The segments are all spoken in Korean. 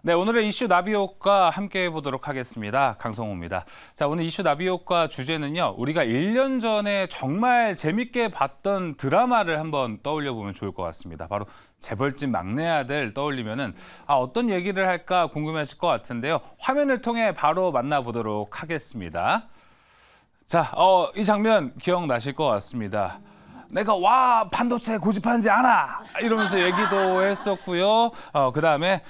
네, 오늘의 이슈 나비효과 함께 해보도록 하겠습니다. 강성호입니다. 자, 오늘 이슈 나비효과 주제는요. 우리가 1년 전에 정말 재밌게 봤던 드라마를 한번 떠올려 보면 좋을 것 같습니다. 바로 재벌집 막내 아들 떠올리면은 어떤 얘기를 할까 궁금해하실 것 같은데요. 화면을 통해 바로 만나보도록 하겠습니다. 자, 이 장면 기억나실 것 같습니다. 내가 반도체 고집하는지 아나 이러면서 얘기도 했었고요. 그다음에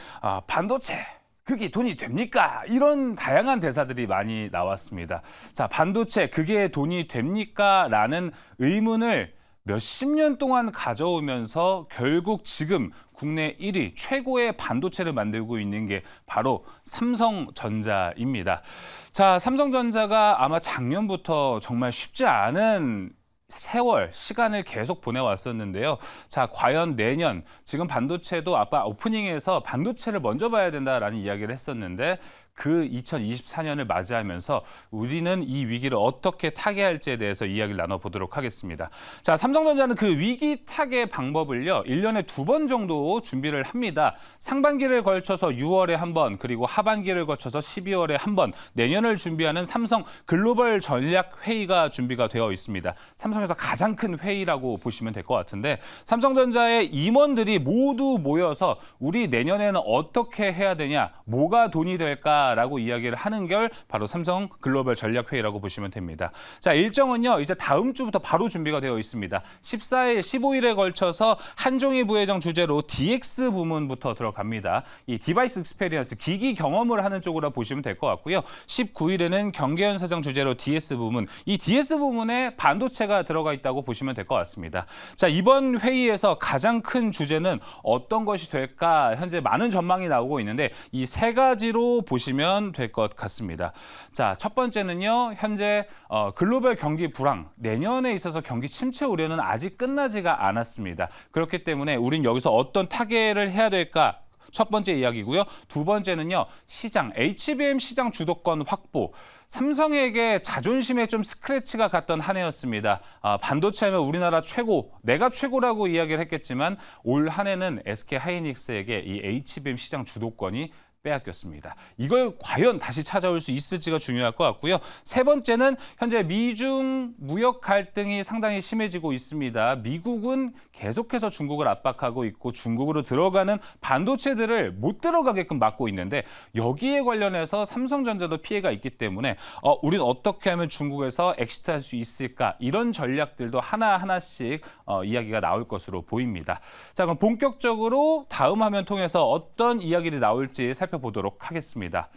반도체 그게 돈이 됩니까? 이런 다양한 대사들이 많이 나왔습니다. 자, 반도체 그게 돈이 됩니까? 라는 의문을 몇십 년 동안 가져오면서 결국 지금 국내 1위 최고의 반도체를 만들고 있는 게 바로 삼성전자입니다. 자, 삼성전자가 아마 작년부터 정말 쉽지 않은 세월, 시간을 계속 보내왔었는데요. 자, 과연 내년, 지금 반도체도 아까 오프닝에서 반도체를 먼저 봐야 된다라는 이야기를 했었는데 그 2024년을 맞이하면서 우리는 이 위기를 어떻게 타개할지에 대해서 이야기를 나눠보도록 하겠습니다. 자, 삼성전자는 그 위기 타개 방법을요. 1년에 2번 정도 준비를 합니다. 상반기를 걸쳐서 6월에 한 번, 그리고 하반기를 거쳐서 12월에 한 번, 내년을 준비하는 삼성 글로벌 전략 회의가 준비가 되어 있습니다. 삼성에서 가장 큰 회의라고 보시면 될 것 같은데 삼성전자의 임원들이 모두 모여서 우리 내년에는 어떻게 해야 되냐, 뭐가 돈이 될까 라고 이야기를 하는 게 바로 삼성 글로벌 전략회의라고 보시면 됩니다. 자, 일정은요. 이제 다음 주부터 바로 준비가 되어 있습니다. 14일, 15일에 걸쳐서 한종희 부회장 주재로 DX 부문부터 들어갑니다. 이 디바이스 익스페리언스, 기기 경험을 하는 쪽으로 보시면 될 것 같고요. 19일에는 경계현 사장 주재로 DS 부문, 이 DS 부문에 반도체가 들어가 있다고 보시면 될 것 같습니다. 자, 이번 회의에서 가장 큰 주제는 어떤 것이 될까 현재 많은 전망이 나오고 있는데 이 세 가지로 보시면 될 것 같습니다. 자, 첫 번째는요. 현재 글로벌 경기 불황, 내년에 있어서 경기 침체 우려는 아직 끝나지가 않았습니다. 그렇기 때문에 우린 여기서 어떤 타개를 해야 될까? 첫 번째 이야기고요. 두 번째는요. 시장, HBM 시장 주도권 확보. 삼성에게 자존심에 좀 스크래치가 갔던 한 해였습니다. 반도체하면 우리나라 최고, 내가 최고라고 이야기를 했겠지만 올 한 해는 SK 하이닉스에게 이 HBM 시장 주도권이 빼앗겼습니다. 이걸 과연 다시 찾아올 수 있을지가 중요할 것 같고요. 세 번째는 현재 미중 무역 갈등이 상당히 심해지고 있습니다. 미국은 계속해서 중국을 압박하고 있고 중국으로 들어가는 반도체들을 못 들어가게끔 막고 있는데 여기에 관련해서 삼성전자도 피해가 있기 때문에 우린 어떻게 하면 중국에서 엑시트할 수 있을까? 이런 전략들도 하나하나씩 이야기가 나올 것으로 보입니다. 자, 그럼 본격적으로 다음 화면 통해서 어떤 이야기들이 나올지 살펴보도록 하겠습니다.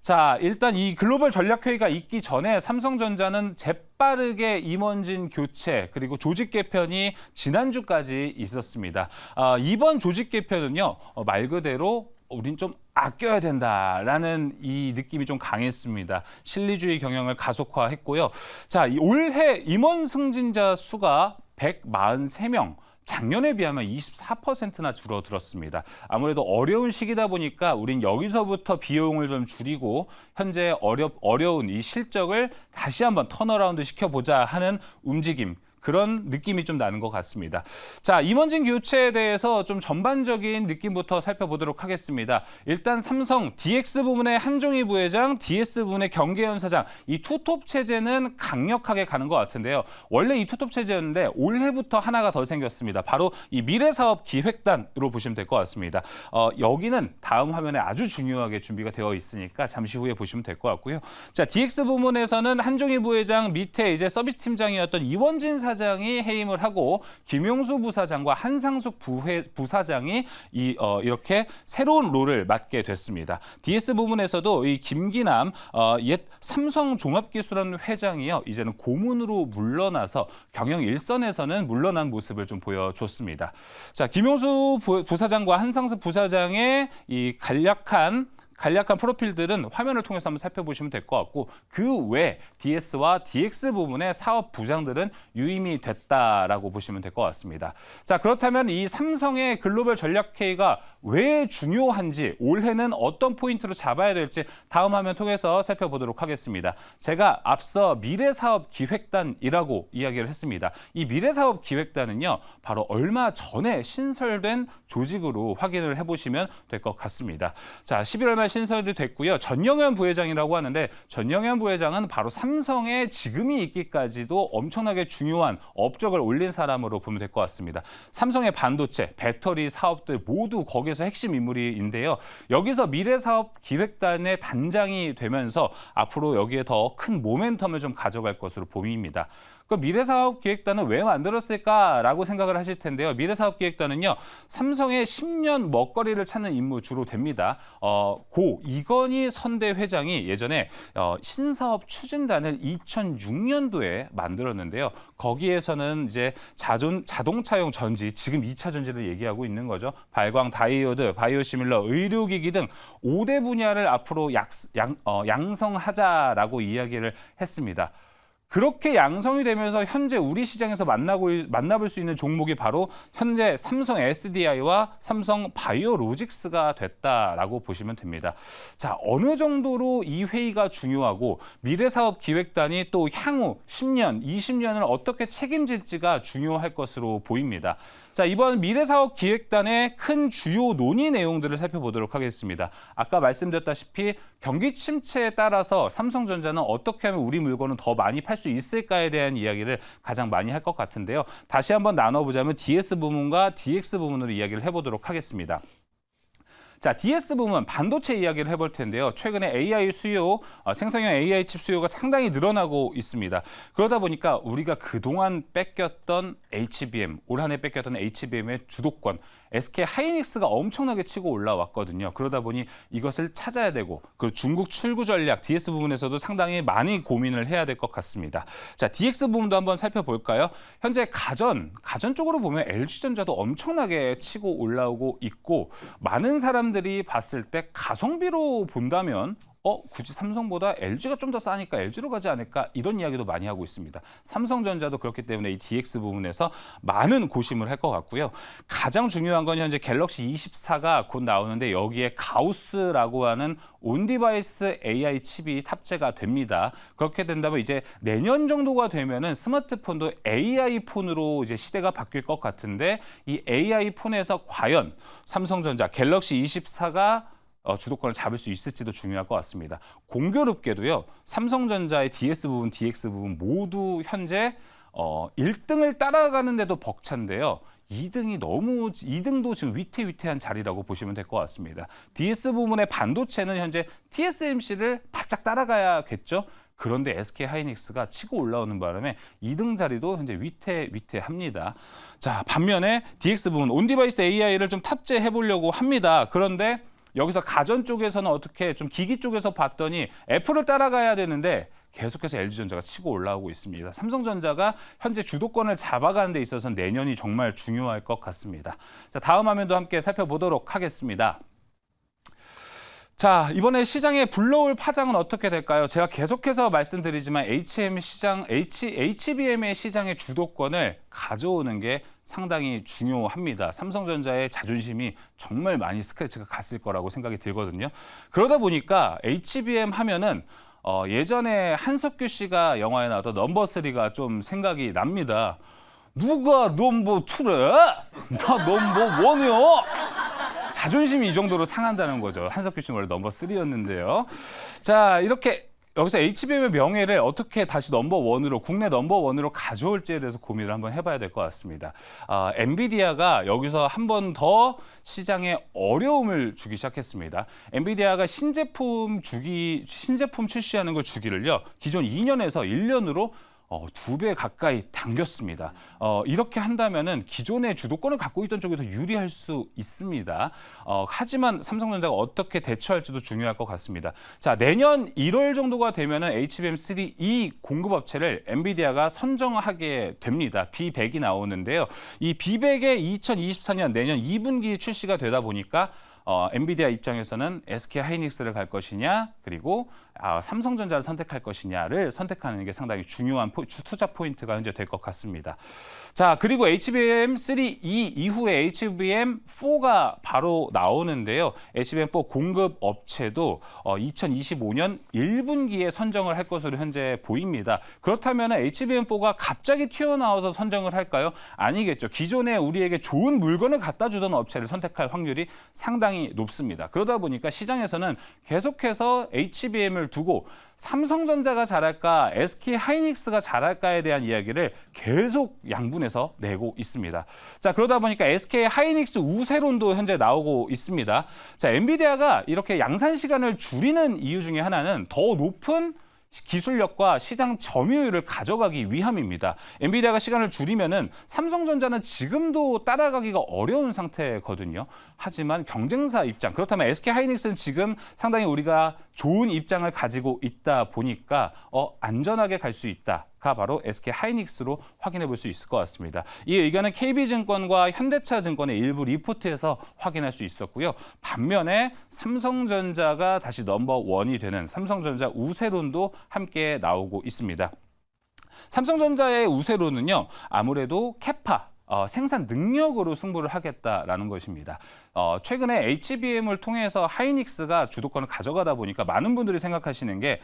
자, 일단 이 글로벌 전략회의가 있기 전에 삼성전자는 재빠르게 임원진 교체 그리고 조직 개편이 지난주까지 있었습니다. 이번 조직 개편은요, 말 그대로 우린 좀 아껴야 된다라는 이 느낌이 좀 강했습니다. 실리주의 경영을 가속화했고요. 자, 올해 임원 승진자 수가 143명. 작년에 비하면 24%나 줄어들었습니다. 아무래도 어려운 시기다 보니까 우린 여기서부터 비용을 좀 줄이고 현재 어려운 이 실적을 다시 한번 턴어라운드 시켜보자 하는 움직임. 그런 느낌이 좀 나는 것 같습니다. 자, 임원진 교체에 대해서 좀 전반적인 느낌부터 살펴보도록 하겠습니다. 일단 삼성 DX 부문의 한종희 부회장, DS 부문의 경계현 사장, 이 투톱 체제는 강력하게 가는 것 같은데요. 원래 이 투톱 체제였는데 올해부터 하나가 더 생겼습니다. 바로 이 미래사업기획단으로 보시면 될 것 같습니다. 여기는 다음 화면에 아주 중요하게 준비가 되어 있으니까 잠시 후에 보시면 될 것 같고요. 자, DX 부문에서는 한종희 부회장 밑에 이제 서비스 팀장이었던 이원진 사장이 해임을 하고 김용수 부사장과 한상숙 부사장이 이렇게 새로운 롤을 맡게 됐습니다. DS 부문에서도 이 김기남 옛 삼성종합기술원 회장이요. 이제는 고문으로 물러나서 경영 일선에서는 물러난 모습을 좀 보여줬습니다. 자, 김용수 부사장과 한상숙 부사장의 이 간략한 간략한 프로필들은 화면을 통해서 한번 살펴보시면 될 것 같고 그 외 DS와 DX 부분의 사업 부장들은 유임이 됐다라고 보시면 될 것 같습니다. 자, 그렇다면 이 삼성의 글로벌 전략 회의가 왜 중요한지 올해는 어떤 포인트로 잡아야 될지 다음 화면 통해서 살펴보도록 하겠습니다. 제가 앞서 미래사업기획단이라고 이야기를 했습니다. 이 미래사업기획단은요, 바로 얼마 전에 신설된 조직으로 확인을 해보시면 될 것 같습니다. 자, 11월 말 신설이 됐고요. 전영현 부회장이라고 하는데 전영현 부회장은 바로 삼성의 지금이 있기까지도 엄청나게 중요한 업적을 올린 사람으로 보면 될 것 같습니다. 삼성의 반도체, 배터리 사업들 모두 거기서 핵심 인물인데요. 여기서 미래사업기획단의 단장이 되면서 앞으로 여기에 더 큰 모멘텀을 좀 가져갈 것으로 보입니다. 그 미래사업기획단은 왜 만들었을까라고 생각을 하실 텐데요. 미래사업기획단은요, 삼성의 10년 먹거리를 찾는 임무 주로 됩니다. 고 이건희 선대 회장이 예전에 신사업 추진단을 2006년도에 만들었는데요. 거기에서는 이제 자동차용 전지, 지금 2차 전지를 얘기하고 있는 거죠. 발광, 다이오드, 바이오시밀러, 의료기기 등 5대 분야를 앞으로 양성하자라고 이야기를 했습니다. 그렇게 양성이 되면서 현재 우리 시장에서 만나볼 수 있는 종목이 바로 현재 삼성 SDI와 삼성 바이오로직스가 됐다라고 보시면 됩니다. 자, 어느 정도로 이 회의가 중요하고 미래사업기획단이 또 향후 10년, 20년을 어떻게 책임질지가 중요할 것으로 보입니다. 자, 이번 미래사업기획단의 큰 주요 논의 내용들을 살펴보도록 하겠습니다. 아까 말씀드렸다시피 경기 침체에 따라서 삼성전자는 어떻게 하면 우리 물건을 더 많이 팔 수 있을까에 대한 이야기를 가장 많이 할 것 같은데요. 다시 한번 나눠보자면 DS 부문과 DX 부문으로 이야기를 해보도록 하겠습니다. 자, DS 부문 반도체 이야기를 해볼 텐데요. 최근에 AI 수요, 생성형 AI 칩 수요가 상당히 늘어나고 있습니다. 그러다 보니까 우리가 그동안 뺏겼던 HBM, 올 한 해 뺏겼던 HBM의 주도권, SK 하이닉스가 엄청나게 치고 올라왔거든요. 그러다 보니 이것을 찾아야 되고, 그리고 중국 출구 전략, DS 부분에서도 상당히 많이 고민을 해야 될 것 같습니다. 자, DX 부분도 한번 살펴볼까요? 현재 가전 쪽으로 보면 LG전자도 엄청나게 치고 올라오고 있고, 많은 사람들이 봤을 때 가성비로 본다면 굳이 삼성보다 LG가 좀 더 싸니까 LG로 가지 않을까 이런 이야기도 많이 하고 있습니다. 삼성전자도 그렇기 때문에 이 DX 부분에서 많은 고심을 할 것 같고요. 가장 중요한 건 현재 갤럭시 24가 곧 나오는데 여기에 가우스라고 하는 온디바이스 AI 칩이 탑재가 됩니다. 그렇게 된다면 이제 내년 정도가 되면은 스마트폰도 AI 폰으로 이제 시대가 바뀔 것 같은데 이 AI 폰에서 과연 삼성전자 갤럭시 24가 주도권을 잡을 수 있을지도 중요할 것 같습니다. 공교롭게도요, 삼성전자의 DS 부분, DX 부분 모두 현재 1등을 따라가는데도 벅찬데요. 2등도 지금 위태위태한 자리라고 보시면 될 것 같습니다. DS 부분의 반도체는 현재 TSMC를 바짝 따라가야겠죠. 그런데 SK 하이닉스가 치고 올라오는 바람에 2등 자리도 현재 위태합니다. 자, 반면에 DX 부분 온디바이스 AI를 좀 탑재해 보려고 합니다. 그런데 여기서 가전 쪽에서는 어떻게 좀 기기 쪽에서 봤더니 애플을 따라가야 되는데 계속해서 LG전자가 치고 올라오고 있습니다. 삼성전자가 현재 주도권을 잡아가는 데 있어서는 내년이 정말 중요할 것 같습니다. 자, 다음 화면도 함께 살펴보도록 하겠습니다. 자, 이번에 시장에 불러올 파장은 어떻게 될까요? 제가 계속해서 말씀드리지만 HBM의 시장의 주도권을 가져오는 게 상당히 중요합니다. 삼성전자의 자존심이 정말 많이 스크래치가 갔을 거라고 생각이 들거든요. 그러다 보니까 HBM 하면은 예전에 한석규 씨가 영화에 나왔던 넘버 3가 좀 생각이 납니다. 누가 넘버 2래? 나 넘버 1이요. 자존심이 이 정도로 상한다는 거죠. 한석규 씨는 원래 넘버 3였는데요. 자, 이렇게 여기서 HBM의 명예를 어떻게 다시 넘버1으로, 국내 넘버1으로 가져올지에 대해서 고민을 한번 해봐야 될 것 같습니다. 엔비디아가 여기서 한 번 더 시장에 어려움을 주기 시작했습니다. 엔비디아가 신제품 출시하는 걸 주기를요, 기존 2년에서 1년으로 2배 가까이 당겼습니다. 이렇게 한다면은 기존의 주도권을 갖고 있던 쪽이 더 유리할 수 있습니다. 하지만 삼성전자가 어떻게 대처할지도 중요할 것 같습니다. 자, 내년 1월 정도가 되면은 HBM3E 공급업체를 엔비디아가 선정하게 됩니다. B100이 나오는데요. 이 B100의 2024년 내년 2분기 출시가 되다 보니까 엔비디아 입장에서는 SK 하이닉스를 갈 것이냐, 그리고 삼성전자를 선택할 것이냐를 선택하는 게 상당히 중요한 투자 포인트가 현재 될 것 같습니다. 자, 그리고 HBM3E 이후에 HBM4가 바로 나오는데요. HBM4 공급 업체도 2025년 1분기에 선정을 할 것으로 현재 보입니다. 그렇다면 HBM4가 갑자기 튀어나와서 선정을 할까요? 아니겠죠. 기존에 우리에게 좋은 물건을 갖다 주던 업체를 선택할 확률이 상당히 높습니다. 그러다 보니까 시장에서는 계속해서 HBM을 두고 삼성전자가 잘할까, SK 하이닉스가 잘할까에 대한 이야기를 계속 양분해서 내고 있습니다. 자, 그러다 보니까 SK 하이닉스 우세론도 현재 나오고 있습니다. 자, 엔비디아가 이렇게 양산 시간을 줄이는 이유 중에 하나는 더 높은 기술력과 시장 점유율을 가져가기 위함입니다. 엔비디아가 시간을 줄이면은 삼성전자는 지금도 따라가기가 어려운 상태거든요. 하지만 경쟁사 입장, 그렇다면 SK 하이닉스는 지금 상당히 우리가 좋은 입장을 가지고 있다 보니까 안전하게 갈 수 있다가 바로 SK 하이닉스로 확인해 볼 수 있을 것 같습니다. 이 의견은 KB증권과 현대차증권의 일부 리포트에서 확인할 수 있었고요. 반면에 삼성전자가 다시 넘버원이 되는 삼성전자 우세론도 함께 나오고 있습니다. 삼성전자의 우세론은요, 아무래도 캐파, 생산 능력으로 승부를 하겠다라는 것입니다. 최근에 HBM을 통해서 하이닉스가 주도권을 가져가다 보니까 많은 분들이 생각하시는 게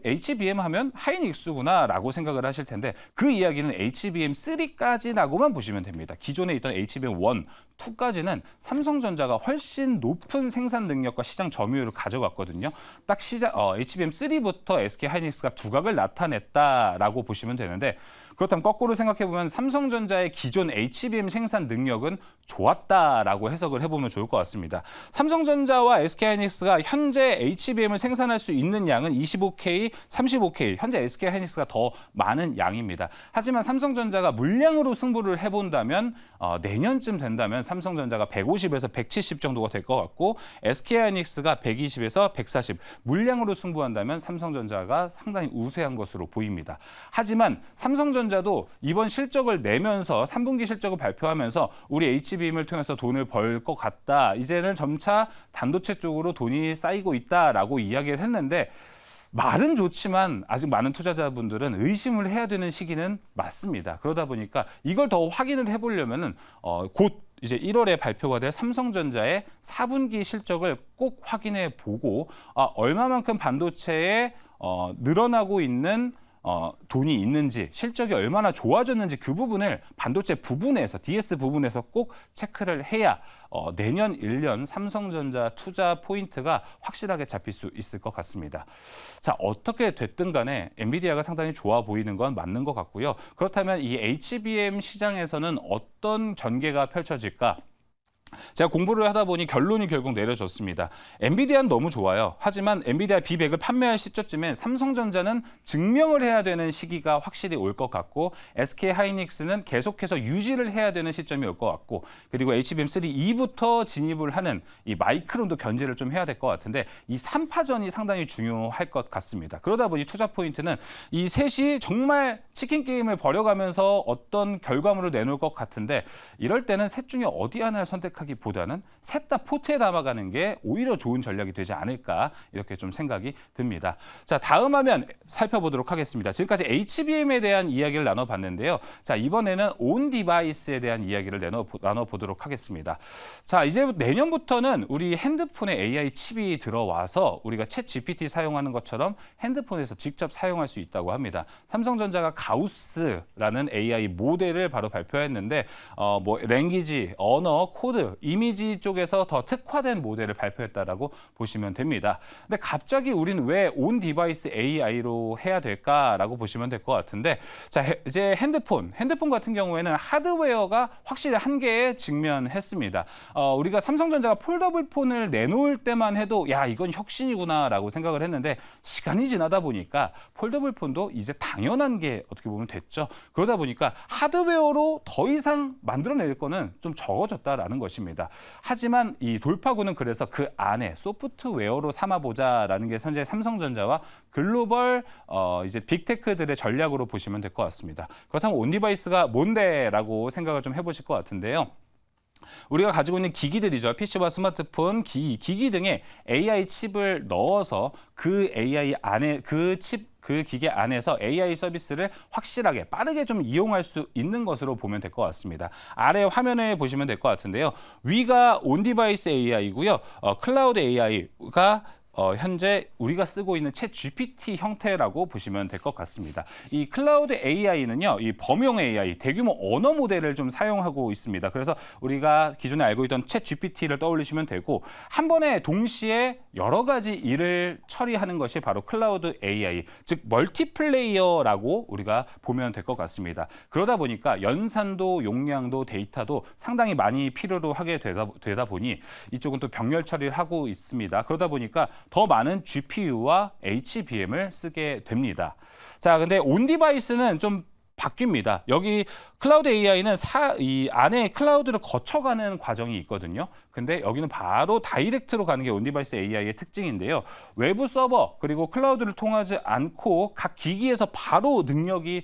HBM 하면 하이닉스구나라고 생각을 하실 텐데 그 이야기는 HBM3까지라고만 보시면 됩니다. 기존에 있던 HBM1, 2까지는 삼성전자가 훨씬 높은 생산 능력과 시장 점유율을 가져갔거든요. 딱 HBM3부터 SK 하이닉스가 두각을 나타냈다라고 보시면 되는데 그렇다면 거꾸로 생각해보면 삼성전자의 기존 HBM 생산 능력은 좋았다라고 해석을 해보면 좋을 것 같습니다. 삼성전자와 SK하이닉스가 현재 HBM을 생산할 수 있는 양은 25K, 35K, 현재 SK하이닉스가 더 많은 양입니다. 하지만 삼성전자가 물량으로 승부를 해본다면 내년쯤 된다면 삼성전자가 150에서 170 정도가 될 것 같고 SK하이닉스가 120에서 140 물량으로 승부한다면 삼성전자가 상당히 우세한 것으로 보입니다. 하지만 삼성전자도 이번 실적을 내면서 3분기 실적을 발표하면서 우리 HBM을 통해서 돈을 벌 것 같다. 이제는 점차 반도체 쪽으로 돈이 쌓이고 있다라고 이야기를 했는데 말은 좋지만 아직 많은 투자자분들은 의심을 해야 되는 시기는 맞습니다. 그러다 보니까 이걸 더 확인을 해보려면은 곧 이제 1월에 발표가 될 삼성전자의 4분기 실적을 꼭 확인해 보고 얼마만큼 반도체에 늘어나고 있는 돈이 있는지, 실적이 얼마나 좋아졌는지 그 부분을 반도체 부분에서, DS 부분에서 꼭 체크를 해야 내년 1년 삼성전자 투자 포인트가 확실하게 잡힐 수 있을 것 같습니다. 자, 어떻게 됐든 간에 엔비디아가 상당히 좋아 보이는 건 맞는 것 같고요. 그렇다면 이 HBM 시장에서는 어떤 전개가 펼쳐질까? 제가 공부를 하다 보니 결론이 결국 내려졌습니다. 엔비디아는 너무 좋아요. 하지만 엔비디아 B100을 판매할 시점쯤엔 삼성전자는 증명을 해야 되는 시기가 확실히 올 것 같고 SK하이닉스는 계속해서 유지를 해야 되는 시점이 올 것 같고 그리고 HBM3E부터 진입을 하는 이 마이크론도 견제를 좀 해야 될 것 같은데 이 3파전이 상당히 중요할 것 같습니다. 그러다 보니 투자 포인트는 이 셋이 정말 치킨 게임을 벌여가면서 어떤 결과물을 내놓을 것 같은데 이럴 때는 셋 중에 어디 하나를 선택하기보다는 셋 다 포트에 담아가는 게 오히려 좋은 전략이 되지 않을까 이렇게 좀 생각이 듭니다. 자, 다음 화면 살펴보도록 하겠습니다. 지금까지 HBM에 대한 이야기를 나눠봤는데요. 자, 이번에는 온 디바이스에 대한 이야기를 나눠보도록 하겠습니다. 자, 이제 내년부터는 우리 핸드폰에 AI 칩이 들어와서 우리가 챗 GPT 사용하는 것처럼 핸드폰에서 직접 사용할 수 있다고 합니다. 삼성전자가 가우스라는 AI 모델을 바로 발표했는데 랭귀지, 언어, 코드, 이미지 쪽에서 더 특화된 모델을 발표했다라고 보시면 됩니다. 근데 갑자기 우리는 왜 온 디바이스 AI로 해야 될까라고 보시면 될 것 같은데 자, 이제 핸드폰 같은 경우에는 하드웨어가 확실히 한계에 직면했습니다. 우리가 삼성전자가 폴더블 폰을 내놓을 때만 해도 야, 이건 혁신이구나라고 생각을 했는데 시간이 지나다 보니까 폴더블 폰도 이제 당연한 게 어떻게 보면 됐죠. 그러다 보니까 하드웨어로 더 이상 만들어낼 거는 좀 적어졌다라는 것입니다. 하지만 이 돌파구는 그래서 그 안에 소프트웨어로 삼아보자라는 게 현재 삼성전자와 글로벌 이제 빅테크들의 전략으로 보시면 될 것 같습니다. 그렇다면 온 디바이스가 뭔데라고 생각을 좀 해보실 것 같은데요. 우리가 가지고 있는 기기들이죠. PC와 스마트폰, 기기 등에 AI 칩을 넣어서 그 AI 안에 그 기계 안에서 AI 서비스를 확실하게 빠르게 좀 이용할 수 있는 것으로 보면 될 것 같습니다. 아래 화면에 보시면 될 것 같은데요. 위가 온디바이스 AI고요. 클라우드 AI가 현재 우리가 쓰고 있는 챗 GPT 형태라고 보시면 될 것 같습니다. 이 클라우드 AI는요, 이 범용 AI, 대규모 언어 모델을 좀 사용하고 있습니다. 그래서 우리가 기존에 알고 있던 챗 GPT를 떠올리시면 되고, 한 번에 동시에 여러 가지 일을 처리하는 것이 바로 클라우드 AI, 즉 멀티플레이어라고 우리가 보면 될 것 같습니다. 그러다 보니까 연산도, 용량도, 데이터도 상당히 많이 필요로 하게 되다 보니 이쪽은 또 병렬 처리를 하고 있습니다. 그러다 보니까 더 많은 GPU와 HBM을 쓰게 됩니다. 자, 근데 온 디바이스는 좀 바뀝니다. 여기 클라우드 AI는 이 안에 클라우드를 거쳐가는 과정이 있거든요. 근데 여기는 바로 다이렉트로 가는 게 온디바이스 AI의 특징인데요. 외부 서버 그리고 클라우드를 통하지 않고 각 기기에서 바로 능력이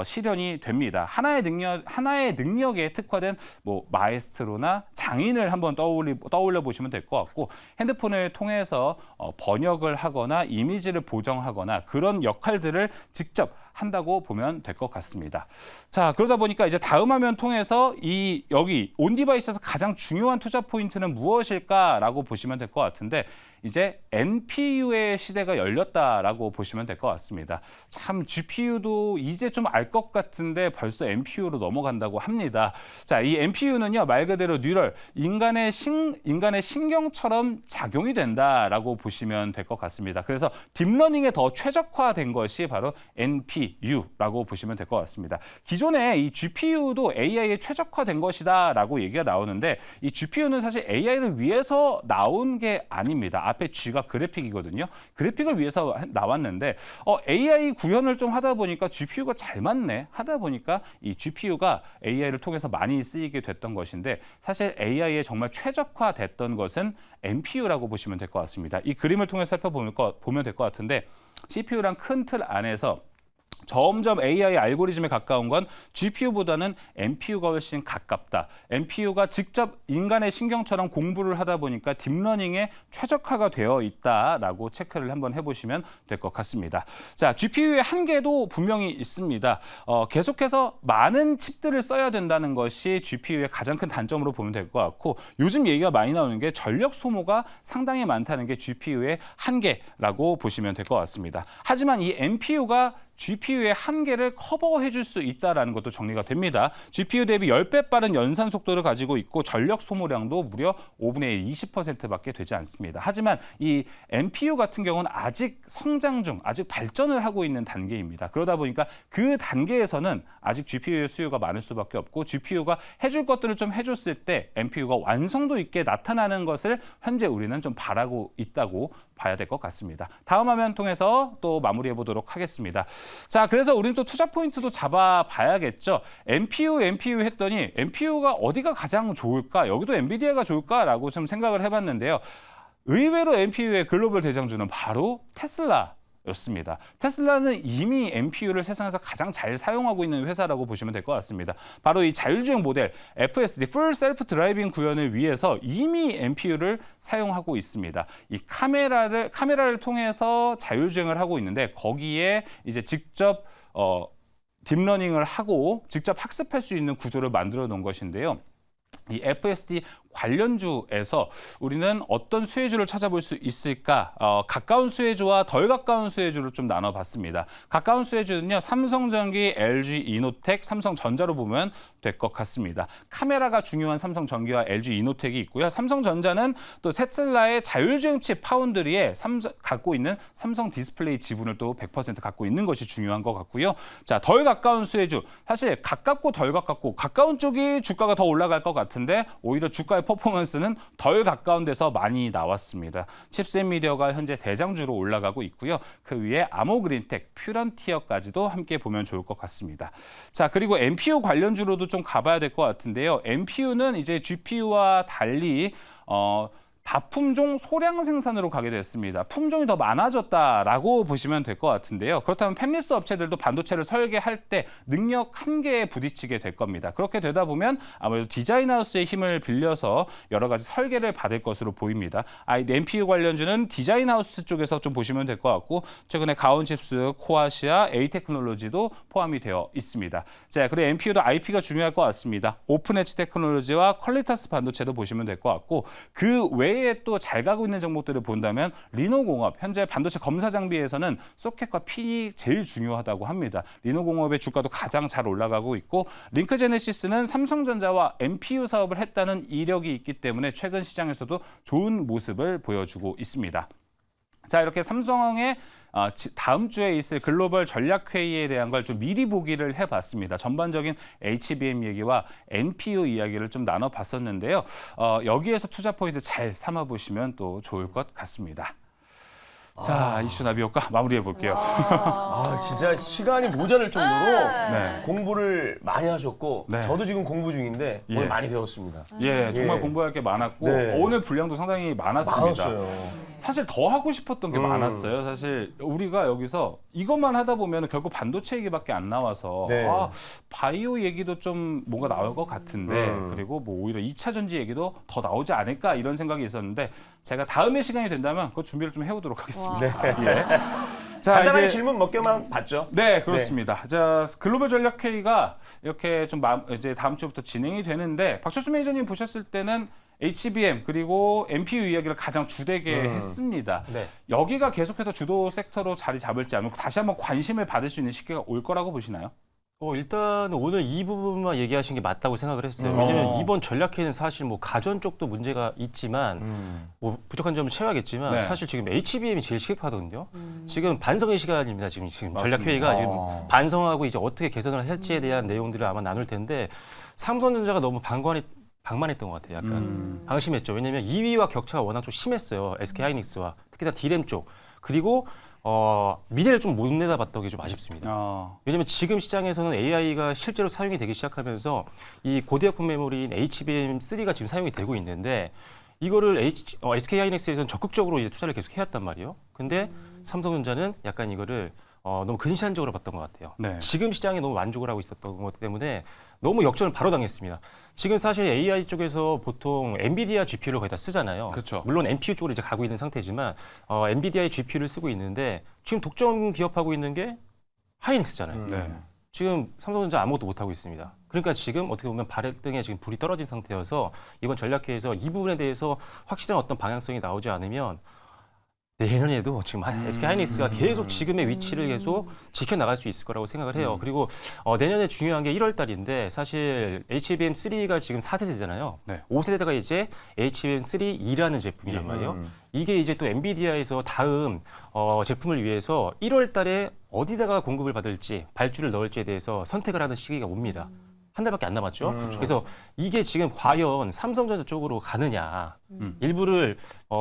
실현이 됩니다. 하나의 능력에 특화된 뭐 마에스트로나 장인을 한번 떠올려 보시면 될 것 같고, 핸드폰을 통해서 번역을 하거나 이미지를 보정하거나 그런 역할들을 직접 한다고 보면 될 것 같습니다. 자, 그러다 보니까 이제 다음 화면 통해서 여기 온 디바이스에서 가장 중요한 투자 포인트는 무엇일까라고 보시면 될 것 같은데, 이제 NPU의 시대가 열렸다라고 보시면 될 것 같습니다. 참 GPU도 이제 좀 알 것 같은데 벌써 NPU로 넘어간다고 합니다. 자, 이 NPU는요, 말 그대로 뉴럴, 인간의 신경처럼 작용이 된다라고 보시면 될 것 같습니다. 그래서 딥러닝에 더 최적화된 것이 바로 NPU라고 보시면 될 것 같습니다. 기존에 이 GPU도 AI에 최적화된 것이다라고 얘기가 나오는데, 이 GPU는 사실 AI를 위해서 나온 게 아닙니다. 앞에 G가 그래픽이거든요. 그래픽을 위해서 나왔는데 AI 구현을 좀 하다 보니까 GPU가 잘 맞네 하다 보니까 이 GPU가 AI를 통해서 많이 쓰이게 됐던 것인데, 사실 AI에 정말 최적화됐던 것은 NPU라고 보시면 될 것 같습니다. 이 그림을 통해 살펴보면 될 것 같은데, CPU랑 큰 틀 안에서 점점 AI 알고리즘에 가까운 건 GPU보다는 NPU가 훨씬 가깝다. NPU가 직접 인간의 신경처럼 공부를 하다 보니까 딥러닝에 최적화가 되어 있다라고 체크를 한번 해보시면 될 것 같습니다. 자, GPU의 한계도 분명히 있습니다. 계속해서 많은 칩들을 써야 된다는 것이 GPU의 가장 큰 단점으로 보면 될 것 같고, 요즘 얘기가 많이 나오는 게 전력 소모가 상당히 많다는 게 GPU의 한계라고 보시면 될 것 같습니다. 하지만 이 NPU가 GPU의 한계를 커버해 줄 수 있다는 것도 정리가 됩니다. GPU 대비 10배 빠른 연산 속도를 가지고 있고 전력 소모량도 무려 5분의 20%밖에 되지 않습니다. 하지만 이 NPU 같은 경우는 아직 성장 중, 아직 발전을 하고 있는 단계입니다. 그러다 보니까 그 단계에서는 아직 GPU의 수요가 많을 수밖에 없고, GPU가 해줄 것들을 좀 해줬을 때 NPU가 완성도 있게 나타나는 것을 현재 우리는 좀 바라고 있다고 봐야 될 것 같습니다. 다음 화면 통해서 또 마무리해 보도록 하겠습니다. 자, 그래서 우리는 또 투자 포인트도 잡아봐야겠죠. NPU 했더니 NPU가 어디가 가장 좋을까? 여기도 엔비디아가 좋을까라고 좀 생각을 해봤는데요. 의외로 NPU의 글로벌 대장주는 바로 테슬라였습니다. 테슬라는 이미 NPU를 세상에서 가장 잘 사용하고 있는 회사라고 보시면 될 것 같습니다. 바로 이 자율주행 모델 FSD, Full Self Driving 구현을 위해서 이미 NPU를 사용하고 있습니다. 이 카메라를 통해서 자율주행을 하고 있는데, 거기에 이제 직접 딥러닝을 하고 직접 학습할 수 있는 구조를 만들어 놓은 것인데요. 이 FSD 관련주에서 우리는 어떤 수혜주를 찾아볼 수 있을까? 가까운 수혜주와 덜 가까운 수혜주를 좀 나눠봤습니다. 가까운 수혜주는요, 삼성전기, LG 이노텍, 삼성전자로 보면 될 것 같습니다. 카메라가 중요한 삼성전기와 LG 이노텍이 있고요. 삼성전자는 또 테슬라의 자율주행 칩 파운드리에 갖고 있는 삼성 디스플레이 지분을 또 100% 갖고 있는 것이 중요한 것 같고요. 자, 덜 가까운 수혜주. 사실 가깝고 덜 가깝고, 가까운 쪽이 주가가 더 올라갈 것 같은데 오히려 주가의 퍼포먼스는 덜 가까운 데서 많이 나왔습니다. 칩셋미디어가 현재 대장주로 올라가고 있고요. 그 위에 아모그린텍, 퓨런티어까지도 함께 보면 좋을 것 같습니다. 자, 그리고 NPU 관련주로도 좀 가봐야 될 것 같은데요. NPU는 이제 GPU와 달리 다품종 소량 생산으로 가게 됐습니다. 품종이 더 많아졌다라고 보시면 될 것 같은데요. 그렇다면 팹리스 업체들도 반도체를 설계할 때 능력 한계에 부딪히게 될 겁니다. 그렇게 되다 보면 아무래도 디자인 하우스의 힘을 빌려서 여러 가지 설계를 받을 것으로 보입니다. NPU 관련주는 디자인 하우스 쪽에서 좀 보시면 될 것 같고 최근에 가온칩스, 코아시아, A테크놀로지도 포함이 되어 있습니다. 자, 그리고 NPU도 IP가 중요할 것 같습니다. 오픈엣지 테크놀로지와 퀄리타스 반도체도 보시면 될 것 같고 그 외에 또 잘 가고 있는 종목들을 본다면 리노공업, 현재 반도체 검사 장비에서는 소켓과 핀이 제일 중요하다고 합니다. 리노공업의 주가도 가장 잘 올라가고 있고 링크제네시스는 삼성전자와 NPU 사업을 했다는 이력이 있기 때문에 최근 시장에서도 좋은 모습을 보여주고 있습니다. 자, 이렇게 삼성의 다음 주에 있을 글로벌 전략회의에 대한 걸 좀 미리 보기를 해봤습니다. 전반적인 HBM 얘기와 NPU 이야기를 좀 나눠봤었는데요. 여기에서 투자 포인트 잘 삼아보시면 또 좋을 것 같습니다. 자, 이슈 나비효과 마무리해 볼게요. 진짜 시간이 모자랄 정도로 네. 공부를 많이 하셨고 네. 저도 지금 공부 중인데 예. 오늘 많이 배웠습니다. 예, 정말 예. 공부할 게 많았고 네. 오늘 분량도 상당히 많았습니다. 많았어요. 사실 더 하고 싶었던 게 많았어요. 사실 우리가 여기서 이것만 하다 보면 결국 반도체 얘기밖에 안 나와서 네. 바이오 얘기도 좀 뭔가 나올 것 같은데 그리고 뭐 오히려 2차 전지 얘기도 더 나오지 않을까 이런 생각이 있었는데 제가 다음에 시간이 된다면 그 준비를 좀 해오도록 하겠습니다. 예. 자, 간단하게 이제 질문 몇 개만 받죠. 네, 그렇습니다. 자, 글로벌 전략 회의가 이렇게 좀 이제 다음 주부터 진행이 되는데 박철수 매니저님 보셨을 때는 HBM 그리고 NPU 이야기를 가장 주되게 했습니다. 네. 여기가 계속해서 주도 섹터로 자리 잡을지 아니면 다시 한번 관심을 받을 수 있는 시기가 올 거라고 보시나요? 일단 오늘 이 부분만 얘기하신 게 맞다고 생각을 했어요. 왜냐하면 이번 전략회의는 사실 뭐 가전 쪽도 문제가 있지만 뭐 부족한 점을 채워야겠지만 네. 사실 지금 HBM이 제일 시급하거든요. 지금 반성의 시간입니다. 지금 맞습니다. 전략회의가 지금 반성하고 이제 어떻게 개선을 할지에 대한 내용들을 아마 나눌 텐데 삼성전자가 너무 방만했던 것 같아요. 약간 방심했죠. 왜냐하면 2위와 격차가 워낙 좀 심했어요. SK하이닉스와 특히나 D램 쪽 그리고 미래를 좀 못 내다봤던 게 좀 아쉽습니다. 왜냐하면 지금 시장에서는 AI가 실제로 사용이 되기 시작하면서 이 고대역폭 메모리인 HBM3가 지금 사용이 되고 있는데 이거를 SK하이닉스에서는 적극적으로 이제 투자를 계속 해왔단 말이에요. 근데 삼성전자는 약간 이거를 너무 근시안적으로 봤던 것 같아요. 네. 지금 시장에 너무 만족을 하고 있었던 것 때문에 너무 역전을 바로 당했습니다. 지금 사실 AI 쪽에서 보통 엔비디아 GPU를 거의 다 쓰잖아요. 그렇죠. 물론 NPU 쪽으로 이제 가고 있는 상태지만 엔비디아의 GPU를 쓰고 있는데 지금 독점 기업하고 있는 게 하이닉스잖아요. 네. 지금 삼성전자 아무것도 못 하고 있습니다. 그러니까 지금 어떻게 보면 발등에 지금 불이 떨어진 상태여서 이번 전략회의에서 이 부분에 대해서 확실한 어떤 방향성이 나오지 않으면 내년에도 지금 SK하이닉스가 계속 지금의 위치를 계속 지켜나갈 수 있을 거라고 생각을 해요. 그리고 내년에 중요한 게 1월 달인데 사실 HBM3가 지금 4세대잖아요. 네. 5세대가 이제 HBM3E라는 제품이란 말이에요. 이게 이제 또 엔비디아에서 다음 제품을 위해서 1월 달에 어디다가 공급을 받을지 발주를 넣을지에 대해서 선택을 하는 시기가 옵니다. 한 달밖에 안 남았죠. 그래서 이게 지금 과연 삼성전자 쪽으로 가느냐, 일부를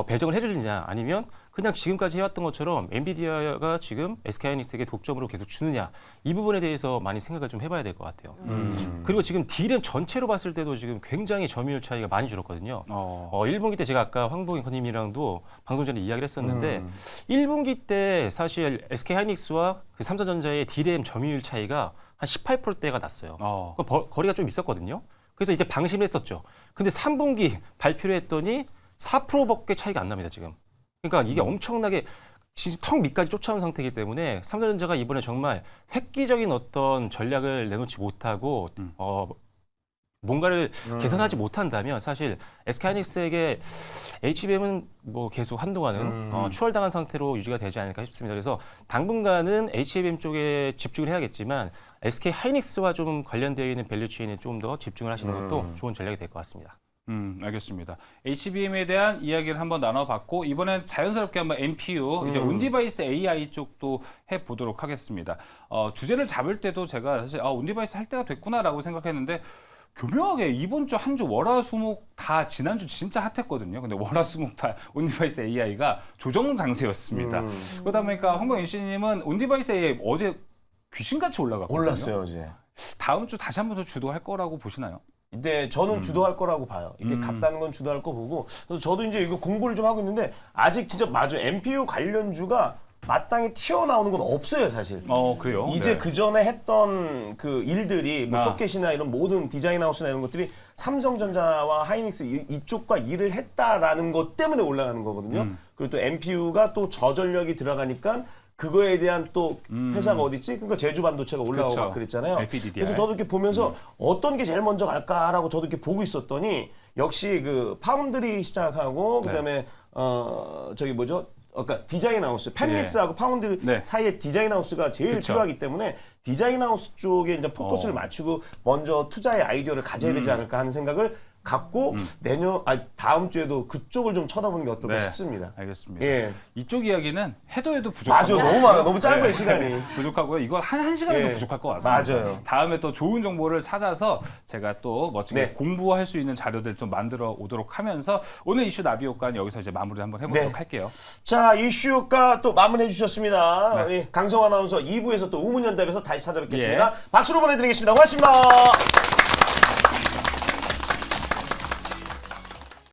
배정을 해주느냐, 아니면 그냥 지금까지 해왔던 것처럼 엔비디아가 지금 SK하이닉스에게 독점으로 계속 주느냐, 이 부분에 대해서 많이 생각을 좀 해봐야 될 것 같아요. 그리고 지금 D램 전체로 봤을 때도 지금 굉장히 점유율 차이가 많이 줄었거든요. 1분기 때 제가 아까 황보경 컨님이랑도 방송 전에 이야기를 했었는데 1분기 때 사실 SK하이닉스와 그 삼성전자의 D램 점유율 차이가 한 18%대가 났어요. 거리가 좀 있었거든요. 그래서 이제 방심을 했었죠. 근데 3분기 발표를 했더니 4%밖에 차이가 안 납니다, 지금. 그러니까 이게 엄청나게 진짜 턱 밑까지 쫓아온 상태이기 때문에 삼성전자가 이번에 정말 획기적인 어떤 전략을 내놓지 못하고 뭔가를 개선하지 못한다면 사실 SK하이닉스에게 HBM은 뭐 계속 한동안은 추월당한 상태로 유지가 되지 않을까 싶습니다. 그래서 당분간은 HBM 쪽에 집중을 해야겠지만 SK하이닉스와 좀 관련되어 있는 밸류체인에 좀 더 집중을 하시는 것도 좋은 전략이 될 것 같습니다. 알겠습니다. HBM에 대한 이야기를 한번 나눠봤고 이번엔 자연스럽게 한번 NPU, 이제 온디바이스 AI 쪽도 해보도록 하겠습니다. 주제를 잡을 때도 제가 사실 온디바이스 할 때가 됐구나라고 생각했는데 교묘하게 이번 주 한 주 월화수목 다 지난주 진짜 핫했거든요. 근데 월화수목 다 온디바이스 AI가 조정 장세였습니다. 그러다 보니까 황보 MC님은 온디바이스 AI 어제 귀신같이 올라갔거든요. 올랐어요, 어제. 다음 주 다시 한 번 더 주도할 거라고 보시나요? 이때 저는 주도할 거라고 봐요. 이게 같다는 건 주도할 거 보고 그래서 저도 이제 이거 공부를 좀 하고 있는데 아직 진짜 맞아요. MPU 관련주가 마땅히 튀어나오는 건 없어요, 사실. 그래요? 이제 네. 그 전에 했던 그 일들이 뭐 소켓이나 이런 모든 디자인 하우스나 이런 것들이 삼성전자와 하이닉스 이쪽과 일을 했다라는 것 때문에 올라가는 거거든요. 그리고 또 MPU가 또 저전력이 들어가니까 그거에 대한 또 회사가 어디 있지? 그러니까 제주 반도체가 올라오고 그렇죠. 막 그랬잖아요. LPDDR. 그래서 저도 이렇게 보면서 어떤 게 제일 먼저 갈까라고 저도 이렇게 보고 있었더니 역시 그 파운드리 시작하고 그다음에 저기 뭐죠? 그러니까 디자인 하우스, 팹리스하고 파운드리 네. 사이에 디자인 하우스가 제일 그쵸. 필요하기 때문에 디자인 하우스 쪽에 이제 포커스를 맞추고 먼저 투자의 아이디어를 가져야 되지 않을까 하는 생각을 갖고 다음 주에도 그쪽을 좀 쳐다보는 게 어떨까 네. 싶습니다. 알겠습니다. 예. 이쪽 이야기는 해도 부족하고 맞아, 너무 많아, 너무 짧아요 시간이. 부족하고요. 이거 한 시간에도 예. 부족할 것 같습니다. 맞아요. 다음에 또 좋은 정보를 찾아서 제가 또 멋지게 네. 공부할 수 있는 자료들 좀 만들어 오도록 하면서 오늘 이슈 나비효과는 여기서 이제 마무리 한번 해보도록 네. 할게요. 자, 이슈가 또 마무리해 주셨습니다. 네. 우리 강성 아나운서 2부에서 또 우문연답에서 다시 찾아뵙겠습니다. 박수로 보내드리겠습니다. 고맙습니다.